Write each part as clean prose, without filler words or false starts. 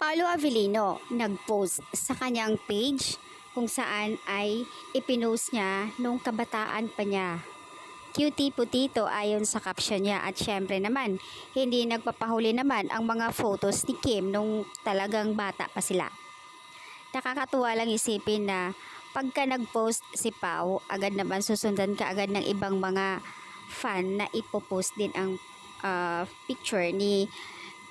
Paolo Avellino nag-post sa kanyang page kung saan ay ipinost niya nung kabataan pa niya. Cutie putito ayon sa caption niya at syempre naman hindi nagpapahuli naman ang mga photos ni Kim nung talagang bata pa sila. Nakakatuwa lang isipin na pagka nag-post si Pao, agad naman susundan ka agad ng ibang mga fan na ipopost din ang picture ni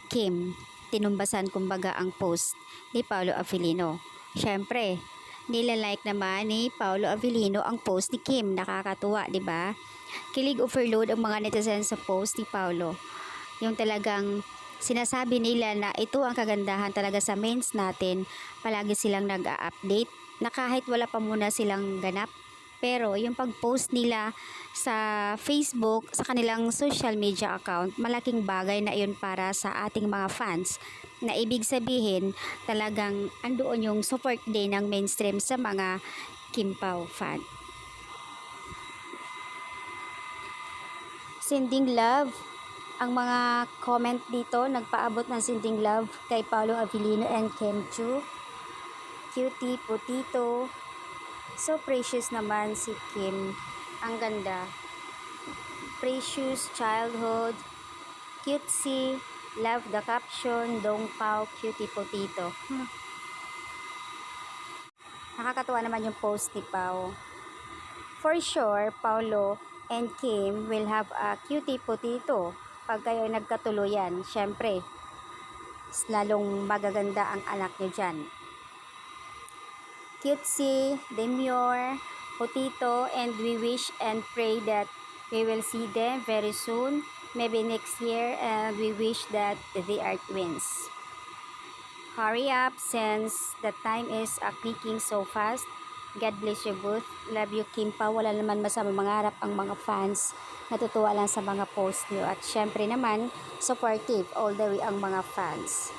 Kim. Tinumbasan kumbaga ang post ni Paolo Avellino. Syempre, nilalike naman ni Paolo Avellino ang post ni Kim. Nakakatuwa, di ba? Kilig overload ang mga netizens sa post ni Paolo. Yung talagang sinasabi nila na ito ang kagandahan talaga sa mains natin. Palagi silang nag-a-update na kahit wala pa muna silang ganap. Pero yung pag-post nila sa Facebook, sa kanilang social media account, malaking bagay na yun para sa ating mga fans. Na ibig sabihin, talagang andoon yung support din ng mainstream sa mga Kim Pao fan. Sending love. Ang mga comment dito, nagpaabot ng sending love kay Paolo Avellino and Kim Chu. Cutie putito. So precious naman si Kim. Ang ganda. Precious childhood. Cutesy. Love the caption. Dong Pao cutie potito. Nakakatuwa naman yung post ni Pao. For sure, Paolo and Kim will have a cutie potito pag kayo nagkatuluyan. Syempre, lalong magaganda ang anak niyo dyan. Cutesy, demure, potito, and we wish and pray that we will see them very soon, maybe next year, and we wish that they are twins. Hurry up since the time is clicking so fast. God bless you both. Love you, Kim Pao. Wala naman masama mangarap ang mga fans. Natutuwa lang sa mga post niyo. At syempre naman, supportive all the way ang mga fans.